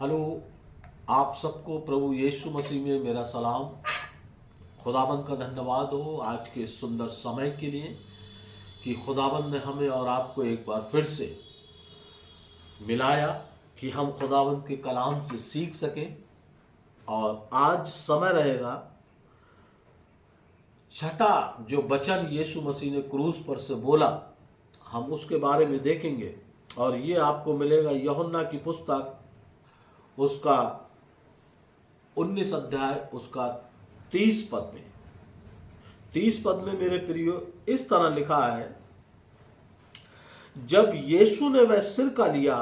Hello, आप सबको प्रभु यीशु मसीह में मेरा सलाम। खुदाबंद का धन्यवाद हो आज के सुंदर समय के लिए कि खुदाबंद ने हमें और आपको एक बार फिर से मिलाया कि हम खुदाबंद के कलाम से सीख सकें। और आज समय रहेगा छठा जो वचन यीशु मसीह ने क्रूस पर से बोला, हम उसके बारे में देखेंगे। और ये आपको मिलेगा यूहन्ना की पुस्तक उसका 19 अध्याय उसका 30 पद में। 30 पद में मेरे प्रियो इस तरह लिखा है, जब यीशु ने वह सिर का लिया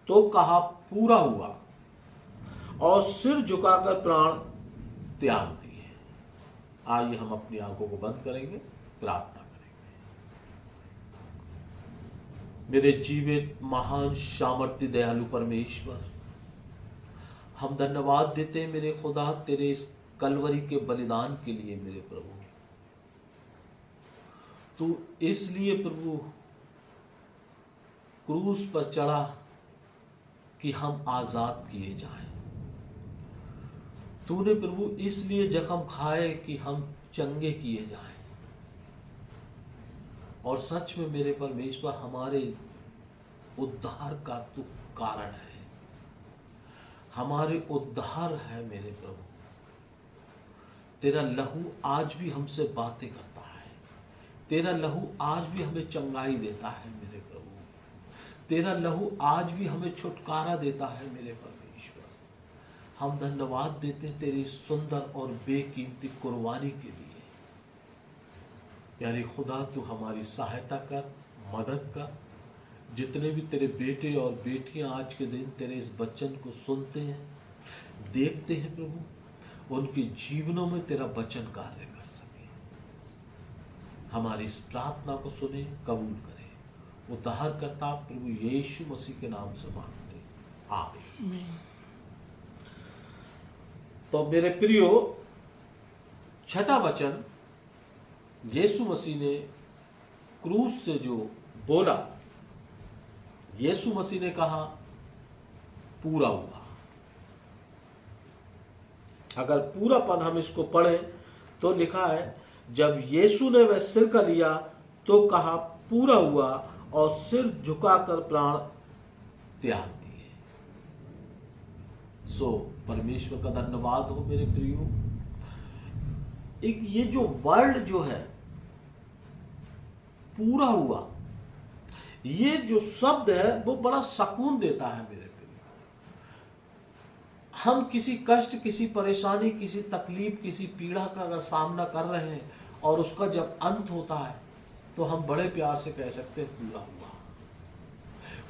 तो कहा पूरा हुआ, और सिर झुकाकर प्राण त्याग दिए। आइए हम अपनी आंखों को बंद करेंगे, प्रार्थना करेंगे। मेरे जीवित महान सामर्थ्य दयालु परमेश्वर, हम धन्यवाद देते हैं मेरे खुदा तेरे इस कलवरी के बलिदान के लिए। मेरे प्रभु, तू इसलिए प्रभु क्रूस पर चढ़ा कि हम आजाद किए जाएं। तूने प्रभु इसलिए जख्म खाए कि हम चंगे किए जाएं। और सच में मेरे परमेश्वर, हमारे उद्धार का तू कारण है, हमारे उद्धार है। मेरे प्रभु, तेरा लहू आज भी हमसे बातें करता है, तेरा लहू आज भी हमें चंगाई देता है। मेरे प्रभु, तेरा लहू आज भी हमें छुटकारा देता है। मेरे परमेश्वर, हम धन्यवाद देते हैं तेरी सुंदर और बेकीमती कुर्बानी के लिए। यानी खुदा, तू हमारी सहायता कर, मदद कर। जितने भी तेरे बेटे और बेटियां आज के दिन तेरे इस वचन को सुनते हैं, देखते हैं प्रभु, उनके जीवनों में तेरा वचन कार्य कर सके। हमारी इस प्रार्थना को सुने, कबूल करे। उद्धारकर्ता प्रभु यीशु मसीह के नाम से मांगते, आमीन। तो मेरे प्रियो, छठा वचन यीशु मसीह ने क्रूस से जो बोला, यीशु मसीह ने कहा पूरा हुआ। अगर पूरा पद हम इसको पढ़ें तो लिखा है, जब यीशु ने वह सिर का लिया तो कहा पूरा हुआ, और सिर झुकाकर प्राण त्याग दिए। सो परमेश्वर का धन्यवाद हो मेरे प्रियो। एक ये जो वर्ड जो है पूरा हुआ, ये जो शब्द है वो बड़ा सुकून देता है मेरे प्रिय। हम किसी कष्ट, किसी परेशानी, किसी तकलीफ, किसी पीड़ा का अगर सामना कर रहे हैं और उसका जब अंत होता है तो हम बड़े प्यार से कह सकते हैं पूरा हुआ।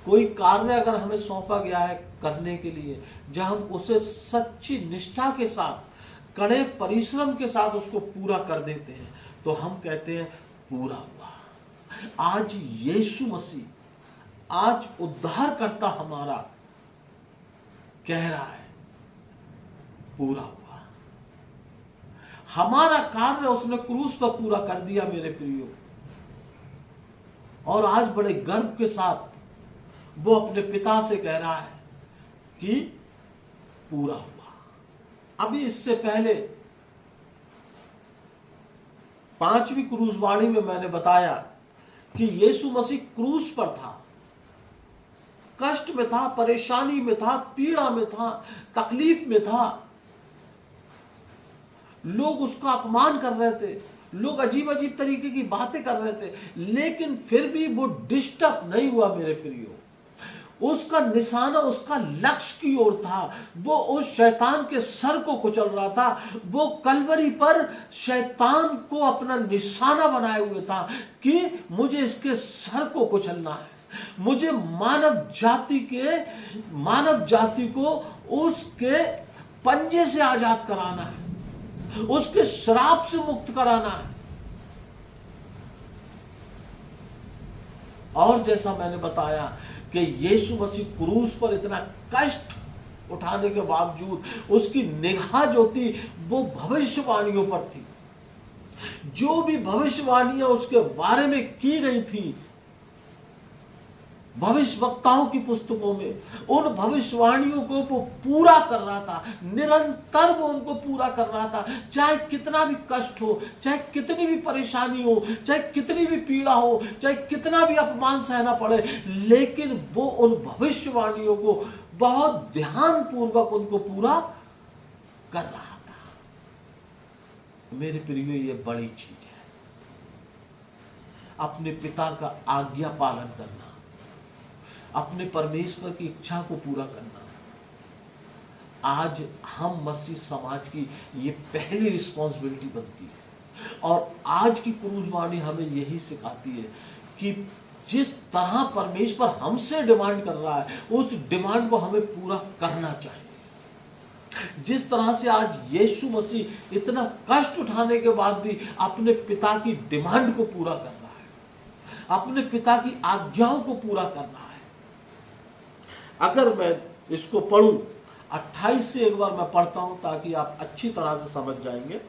कोई कार्य अगर हमें सौंपा गया है करने के लिए, जब हम उसे सच्ची निष्ठा के साथ, कड़े परिश्रम के साथ उसको पूरा कर देते हैं तो हम कहते हैं पूरा हुआ। आज यीशु मसीह, आज उद्धार करता हमारा कह रहा है पूरा हुआ। हमारा कार्य उसने क्रूस पर पूरा कर दिया मेरे प्रियो। और आज बड़े गर्व के साथ वो अपने पिता से कह रहा है कि पूरा हुआ। अभी इससे पहले 5वीं क्रूसवाणी में मैंने बताया कि यीशु मसीह क्रूस पर था, कष्ट में था, परेशानी में था, पीड़ा में था, तकलीफ में था। लोग उसका अपमान कर रहे थे, लोग अजीब अजीब तरीके की बातें कर रहे थे, लेकिन फिर भी वो डिस्टर्ब नहीं हुआ मेरे प्रियो। उसका निशाना उसका लक्ष्य की ओर था। वो उस शैतान के सर को कुचल रहा था। वो कलवरी पर शैतान को अपना निशाना बनाए हुए था कि मुझे इसके सर को कुचलना है, मुझे मानव जाति को उसके पंजे से आजाद कराना है, उसके श्राप से मुक्त कराना है। और जैसा मैंने बताया कि यीशु मसीह क्रूस पर इतना कष्ट उठाने के बावजूद उसकी निगाह जो थी वो भविष्यवाणियों पर थी। जो भी भविष्यवाणियां उसके बारे में की गई थी भविष्यवक्ताओं की पुस्तकों में उन भविष्यवाणियों को वो पूरा कर रहा था, निरंतर वो उनको पूरा कर रहा था। चाहे कितना भी कष्ट हो, चाहे कितनी भी परेशानी हो, चाहे कितनी भी पीड़ा हो, चाहे कितना भी अपमान सहना पड़े, लेकिन वो उन भविष्यवाणियों को बहुत ध्यान पूर्वक उनको पूरा कर रहा था। मेरे प्रियो, ये बड़ी चीज है, अपने पिता का आज्ञा पालन करना, अपने परमेश्वर की इच्छा को पूरा करना। आज हम मसीह समाज की ये पहली रिस्पॉन्सिबिलिटी बनती है, और आज की क्रूज़वाणी हमें यही सिखाती है कि जिस तरह परमेश्वर हमसे डिमांड कर रहा है, उस डिमांड को हमें पूरा करना चाहिए। जिस तरह से आज यीशु मसीह इतना कष्ट उठाने के बाद भी अपने पिता की डिमांड को पूरा कर रहा है, अपने पिता की आज्ञाओं को पूरा कर रहा है। अगर मैं इसको पढ़ूं, 28 से एक बार मैं पढ़ता हूं ताकि आप अच्छी तरह से समझ जाएंगे।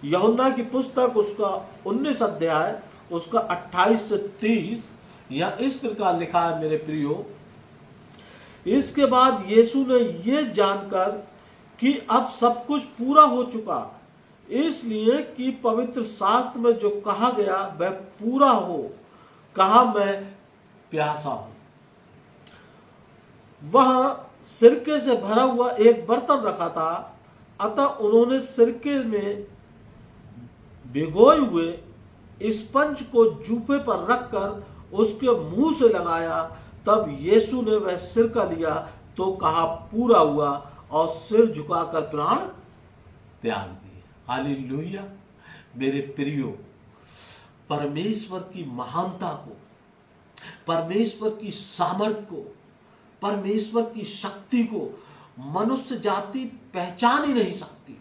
यूहन्ना की पुस्तक उसका 19 अध्याय उसका 28 से 30 या इस प्रकार लिखा है, मेरे प्रियो, इसके बाद यीशु ने यह जानकर कि अब सब कुछ पूरा हो चुका, इसलिए कि पवित्र शास्त्र में जो कहा गया वह पूरा हो, कहा मैं प्यासा हूं। वहां सिरके से भरा हुआ एक बर्तन रखा था, अतः उन्होंने सिरके में भिगोए हुए स्पंज को जूफे पर रखकर उसके मुंह से लगाया। तब यीशु ने वह सिरका लिया तो कहा पूरा हुआ, और सिर झुकाकर प्राण त्याग दिए। हालेलुया। मेरे प्रियो, परमेश्वर की महानता को, परमेश्वर की सामर्थ को, परमेश्वर की शक्ति को मनुष्य जाति पहचान ही नहीं सकती,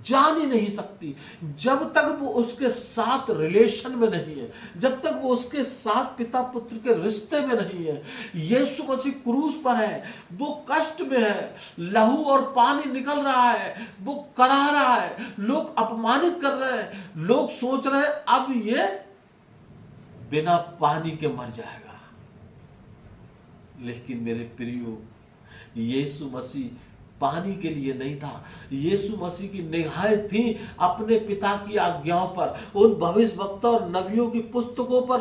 जान ही नहीं सकती, जब तक वो उसके साथ रिलेशन में नहीं है, जब तक वो उसके साथ पिता पुत्र के रिश्ते में नहीं है। यीशु मसीह क्रूस पर है, वो कष्ट में है, लहू और पानी निकल रहा है, वो करा रहा है, लोग अपमानित कर रहे हैं, लोग सोच रहे हैं अब ये बिना पानी के मर जाएगा। लेकिन मेरे प्रियो, यीशु मसीह पानी के लिए नहीं था। यीशु मसीह की निगाहें थी अपने पिता की आज्ञाओं पर, उन भविष्यवक्ता और नबियों की पुस्तकों पर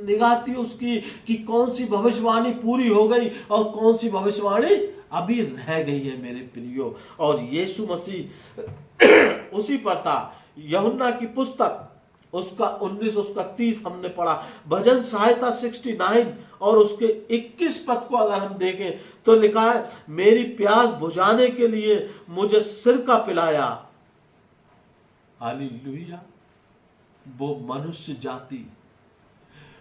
निगाह थी उसकी कि कौन सी भविष्यवाणी पूरी हो गई और कौन सी भविष्यवाणी अभी रह गई है, मेरे प्रियो। और यीशु मसीह उसी पर था। यूहन्ना की पुस्तक उसका 19 उसका 30 हमने पढ़ा। भजन सहायता 69 और उसके 21 पद को अगर हम देखें तो लिखा है, मेरी प्यास बुझाने के लिए मुझे सिरका पिलाया। हालेलुया। वो मनुष्य जाति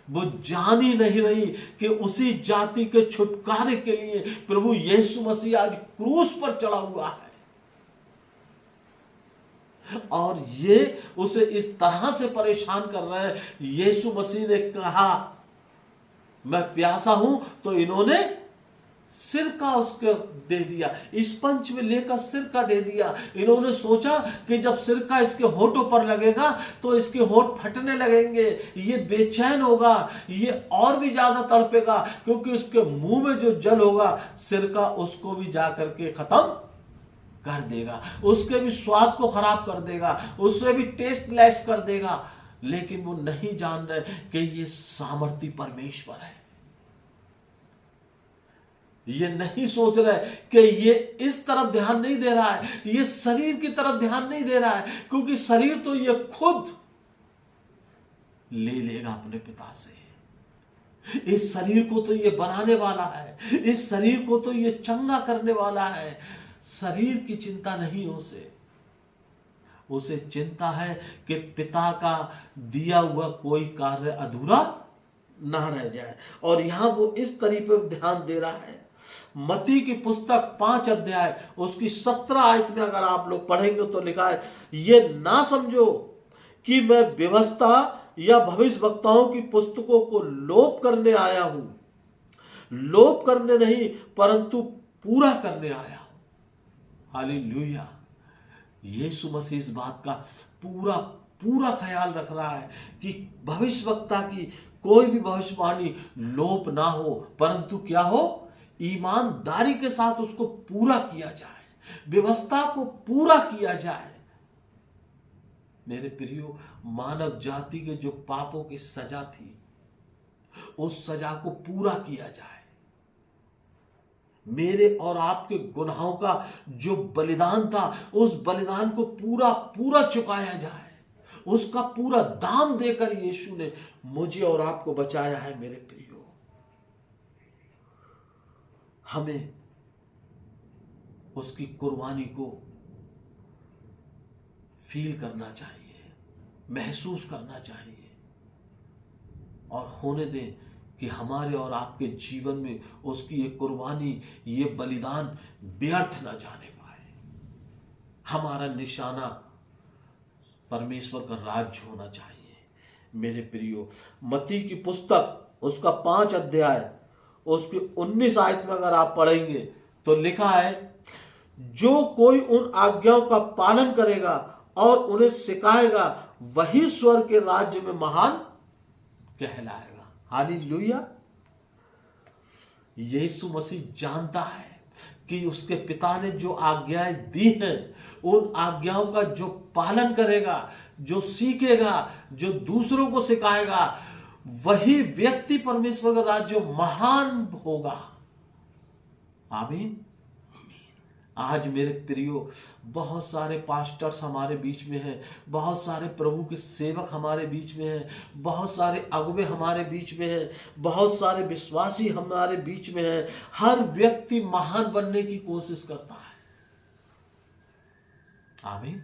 वो जान ही नहीं रही कि उसी जाति के छुटकारे के लिए प्रभु यीशु मसीह आज क्रूस पर चढ़ा हुआ है, और ये उसे इस तरह से परेशान कर रहे हैं। यीशु मसीह ने कहा मैं प्यासा हूं, तो इन्होंने सिरका उसको दे दिया, स्पंज में लेकर सिरका दे दिया। इन्होंने सोचा कि जब सिरका इसके होठों पर लगेगा तो इसके होठ फटने लगेंगे, ये बेचैन होगा, ये और भी ज्यादा तड़पेगा, क्योंकि उसके मुंह में जो जल होगा सिरका उसको भी जाकर के खत्म कर देगा, उसके भी स्वाद को खराब कर देगा, उससे भी टेस्ट लेस कर देगा। लेकिन वो नहीं जान रहे कि ये सामर्थी परमेश्वर है। ये नहीं सोच रहे कि ये इस तरफ ध्यान नहीं दे रहा है, ये शरीर की तरफ ध्यान नहीं दे रहा है, क्योंकि शरीर तो ये खुद ले लेगा अपने पिता से। इस शरीर को तो ये बनाने वाला है, इस शरीर को तो ये चंगा करने वाला है। शरीर की चिंता नहीं उसे चिंता है कि पिता का दिया हुआ कोई कार्य अधूरा ना रह जाए। और यहां वो इस तरीके पर ध्यान दे रहा है। मत्ती की पुस्तक 5 अध्याय उसकी 17 आयत में अगर आप लोग पढ़ेंगे तो लिखा है, ये ना समझो कि मैं व्यवस्था या भविष्यवक्ताओं की पुस्तकों को लोप करने आया हूं, लोप करने नहीं परंतु पूरा करने आया हूं। हालेलुया। यीशु मसीह इस बात का पूरा पूरा ख्याल रख रहा है कि भविष्यवक्ता की कोई भी भविष्यवाणी लोप ना हो, परंतु क्या हो, ईमानदारी के साथ उसको पूरा किया जाए, व्यवस्था को पूरा किया जाए। मेरे प्रियो, मानव जाति के जो पापों की सजा थी, उस सजा को पूरा किया जाए। मेरे और आपके गुनाहों का जो बलिदान था, उस बलिदान को पूरा पूरा चुकाया जाए। उसका पूरा दाम देकर यीशु ने मुझे और आपको बचाया है। मेरे प्रियो, हमें उसकी कुर्बानी को फील करना चाहिए, महसूस करना चाहिए, और होने दें कि हमारे और आपके जीवन में उसकी ये कुर्बानी, ये बलिदान व्यर्थ न जाने पाए। हमारा निशाना परमेश्वर का राज्य होना चाहिए। मेरे प्रियो, मत्ती की पुस्तक उसका 5 अध्याय उसकी 19 आयत में अगर आप पढ़ेंगे तो लिखा है, जो कोई उन आज्ञाओं का पालन करेगा और उन्हें सिखाएगा, वही स्वर्ग के राज्य में महान कहलाएगा। हालेलुया। यीशु मसीह जानता है कि उसके पिता ने जो आज्ञाएं दी हैं, उन आज्ञाओं का जो पालन करेगा, जो सीखेगा, जो दूसरों को सिखाएगा, वही व्यक्ति परमेश्वर का राज्य महान होगा। आमीन। आज मेरे प्रियो, बहुत सारे पास्टर्स हमारे बीच में हैं, बहुत सारे प्रभु के सेवक हमारे बीच में हैं, बहुत सारे अगुवे हमारे बीच में हैं, बहुत सारे विश्वासी हमारे बीच में हैं। हर व्यक्ति महान बनने की कोशिश करता है। आमीन।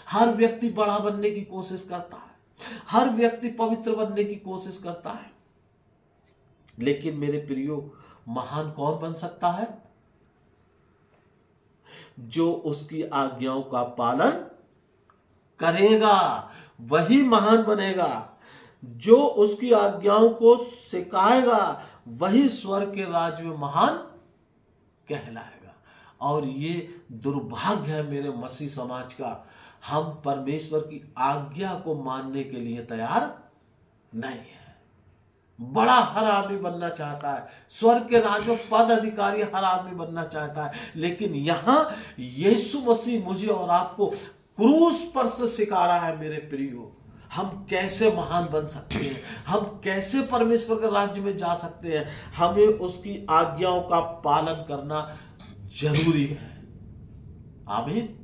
हर व्यक्ति बड़ा बनने की कोशिश करता है, हर व्यक्ति पवित्र बनने की कोशिश करता है। लेकिन मेरे प्रियो, महान कौन बन सकता है? जो उसकी आज्ञाओं का पालन करेगा, वही महान बनेगा। जो उसकी आज्ञाओं को सिखाएगा, वही स्वर्ग के राज्य में महान कहलाएगा। और ये दुर्भाग्य है मेरे मसीह समाज का, हम परमेश्वर की आज्ञा को मानने के लिए तैयार नहीं है। बड़ा हर आदमी बनना चाहता है, स्वर्ग के राज्य में पद अधिकारी हर आदमी बनना चाहता है, लेकिन यहां यीशु मसीह मुझे और आपको क्रूस पर से सिखा रहा है। मेरे प्रियो, हम कैसे महान बन सकते हैं, हम कैसे परमेश्वर के राज्य में जा सकते हैं। हमें उसकी आज्ञाओं का पालन करना जरूरी है। आमीन।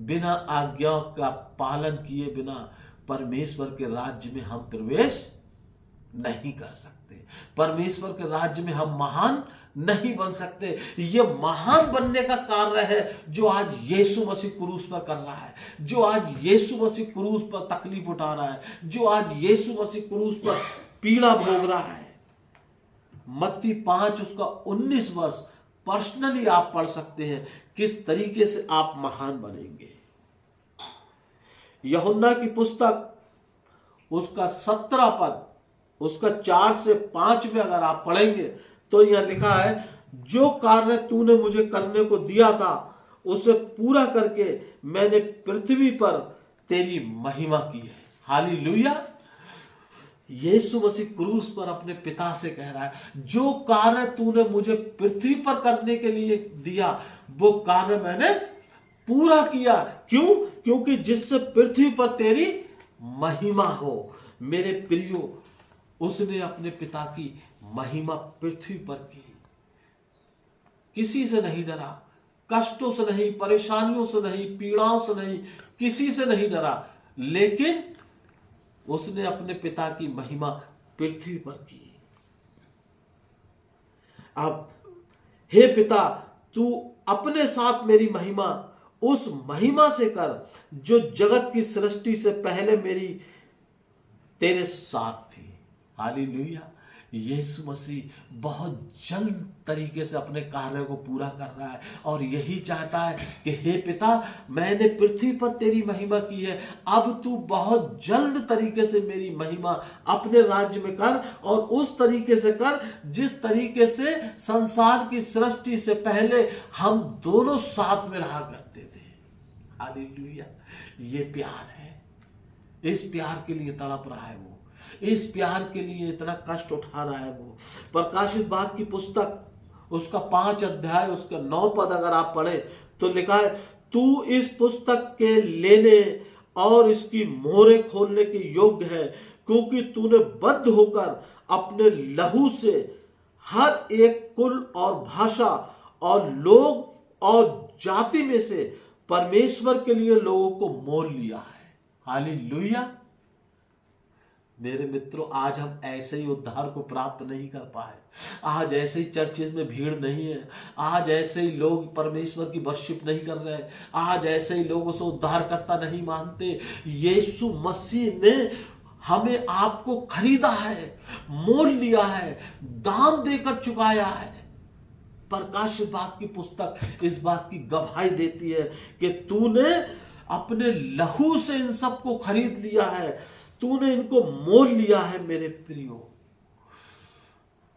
बिना आज्ञाओं का पालन किए बिना परमेश्वर के राज्य में हम प्रवेश नहीं कर सकते। परमेश्वर के राज्य में हम महान नहीं बन सकते। ये महान बनने का कार्य है जो आज यीशु मसीह क्रूस पर कर रहा है, जो आज यीशु मसीह क्रूस पर तकलीफ उठा रहा है, जो आज यीशु मसीह क्रूस पर पीड़ा भोग रहा है। मत्ती 5 उसका 19 वर्ष पर्सनली आप पढ़ सकते हैं, किस तरीके से आप महान बनेंगे। यूहन्ना की पुस्तक उसका 17 पद उसका 4 से 5 में अगर आप पढ़ेंगे तो यह लिखा है, जो कार्य तूने मुझे करने को दिया था उसे पूरा करके मैंने पृथ्वी पर तेरी महिमा की है। हालेलुया। यीशु मसीह क्रूस पर अपने पिता से कह रहा है, जो कार्य तूने मुझे पृथ्वी पर करने के लिए दिया, वो कार्य मैंने पूरा किया। क्यों? क्योंकि जिससे पृथ्वी पर तेरी महिमा हो। मेरे प्रियो, उसने अपने पिता की महिमा पृथ्वी पर की। किसी से नहीं डरा, कष्टों से नहीं, परेशानियों से नहीं, पीड़ाओं से नहीं, किसी से नहीं डरा, लेकिन उसने अपने पिता की महिमा पृथ्वी पर की। अब हे पिता, तू अपने साथ मेरी महिमा उस महिमा से कर जो जगत की सृष्टि से पहले मेरी तेरे साथ थी। हालेलुया। यीशु मसीह बहुत जल्द तरीके से अपने कार्य को पूरा कर रहा है और यही चाहता है कि हे पिता, मैंने पृथ्वी पर तेरी महिमा की है, अब तू बहुत जल्द तरीके से मेरी महिमा अपने राज्य में कर, और उस तरीके से कर जिस तरीके से संसार की सृष्टि से पहले हम दोनों साथ में रहा करते थे। हालेलुया। ये प्यार है, इस प्यार के लिए तड़प रहा है वो, इस प्यार के लिए इतना कष्ट उठा रहा है वो। प्रकाशित वाक्य की पुस्तक उसका 5 अध्याय उसका 9 पद अगर आप पढ़े तो लिखा है, तू इस पुस्तक के लेने और इसकी मोहरें खोलने के योग्य है, क्योंकि तूने बद्ध होकर अपने लहू से हर एक कुल और भाषा और लोग और जाति में से परमेश्वर के लिए लोगों को मोल लिया है। हालेलुया। मेरे मित्रों, आज हम ऐसे ही उद्धार को प्राप्त नहीं कर पाए, आज ऐसे ही चर्चेज में भीड़ नहीं है, आज ऐसे ही लोग परमेश्वर की वर्शिप नहीं कर रहे, आज ऐसे ही लोग उसे उद्धारकर्ता नहीं मानते। यीशु मसीह ने हमें आपको खरीदा है, मोल लिया है, दाम देकर चुकाया है। प्रकाशित वाक्य की पुस्तक इस बात की गवाही देती है कि तूने अपने लहू से इन सबको खरीद लिया है, तूने इनको मोल लिया है। मेरे प्रियो,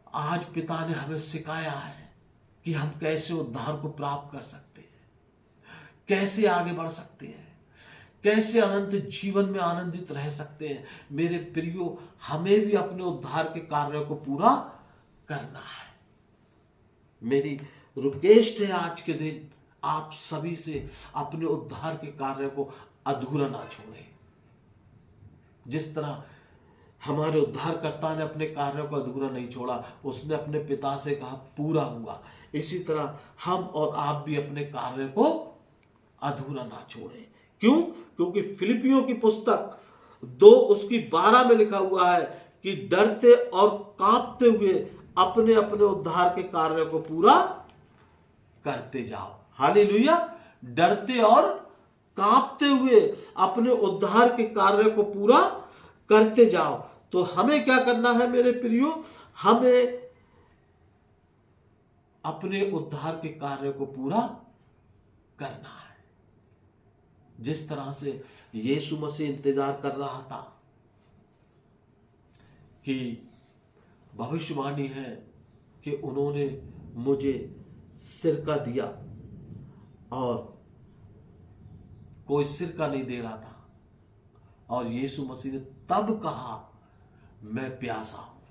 आज पिता ने हमें सिखाया है कि हम कैसे उद्धार को प्राप्त कर सकते हैं, कैसे आगे बढ़ सकते हैं, कैसे अनंत जीवन में आनंदित रह सकते हैं। मेरे प्रियो, हमें भी अपने उद्धार के कार्य को पूरा करना है। मेरी रिक्वेस्ट है आज के दिन आप सभी से, अपने उद्धार के कार्य को अधूरा ना छोड़ें। जिस तरह हमारे उद्धारकर्ता ने अपने कार्यों को अधूरा नहीं छोड़ा, उसने अपने पिता से कहा पूरा हुआ, इसी तरह हम और आप भी अपने कार्य को अधूरा ना छोड़ें। क्यों? क्योंकि फिलिपियों की पुस्तक 2 उसकी 12 में लिखा हुआ है कि डरते और कांपते हुए अपने अपने उद्धार के कार्य को पूरा करते जाओ। हालेलुया। डरते और कांपते हुए अपने उद्धार के कार्य को पूरा करते जाओ। तो हमें क्या करना है मेरे प्रियो? हमें अपने उद्धार के कार्य को पूरा करना है। जिस तरह से यीशु मसीह इंतजार कर रहा था कि भविष्यवाणी है कि उन्होंने मुझे सिरका दिया और कोई सिरका नहीं दे रहा था, और यीशु मसीह ने तब कहा मैं प्यासा हूं।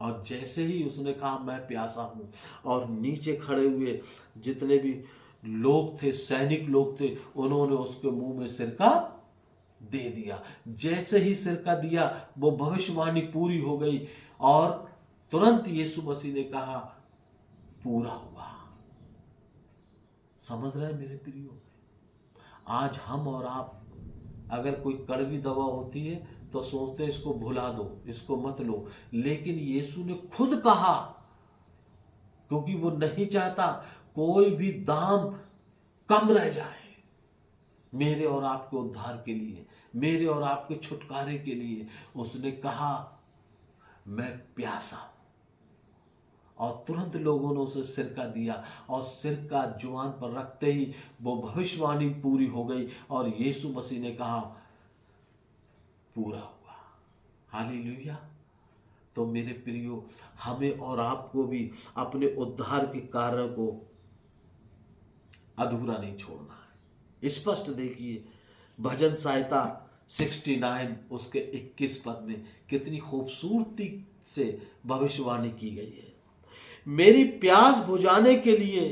और जैसे ही उसने कहा मैं प्यासा हूं, और नीचे खड़े हुए जितने भी लोग थे, सैनिक लोग थे, उन्होंने उसके मुंह में सिरका दे दिया। जैसे ही सिरका दिया वो भविष्यवाणी पूरी हो गई, और तुरंत यीशु मसीह ने कहा पूरा हुआ। समझ रहे हैं मेरे प्रियो? आज हम और आप, अगर कोई कड़वी दवा होती है तो सोचते हैं इसको भुला दो, इसको मत लो, लेकिन यीशु ने खुद कहा, क्योंकि वो नहीं चाहता कोई भी दाम कम रह जाए। मेरे और आपके उद्धार के लिए, मेरे और आपके छुटकारे के लिए उसने कहा मैं प्यासा हूं। और तुरंत लोगों ने उसे सिरका दिया, और सिरका जुबान पर रखते ही वो भविष्यवाणी पूरी हो गई, और यीशु मसीह ने कहा पूरा हुआ। हालेलुया। तो मेरे प्रियो, हमें और आपको भी अपने उद्धार के कार्य को अधूरा नहीं छोड़ना है। स्पष्ट देखिए, भजन संहिता 69 उसके 21 पद में कितनी खूबसूरती से भविष्यवाणी की गई है। मेरी प्यास बुझाने के लिए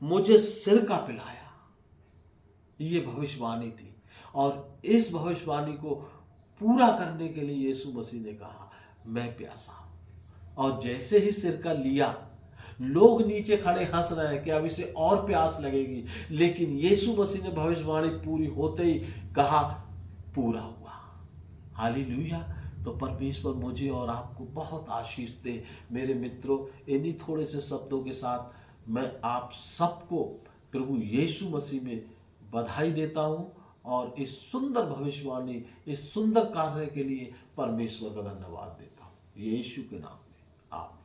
मुझे सिरका पिलाया, ये भविष्यवाणी थी। और इस भविष्यवाणी को पूरा करने के लिए यीशु मसीह ने कहा मैं प्यासा हूं। और जैसे ही सिरका लिया, लोग नीचे खड़े हंस रहे हैं कि अब इसे और प्यास लगेगी, लेकिन यीशु मसीह ने भविष्यवाणी पूरी होते ही कहा पूरा हुआ। हालेलुया। तो परमेश्वर मुझे और आपको बहुत आशीष दे। मेरे मित्रों, इन्हीं थोड़े से शब्दों के साथ मैं आप सबको प्रभु यीशु मसीह में बधाई देता हूं, और इस सुंदर भविष्यवाणी, इस सुंदर कार्य के लिए परमेश्वर का धन्यवाद देता हूं। यीशु के नाम में आमीन।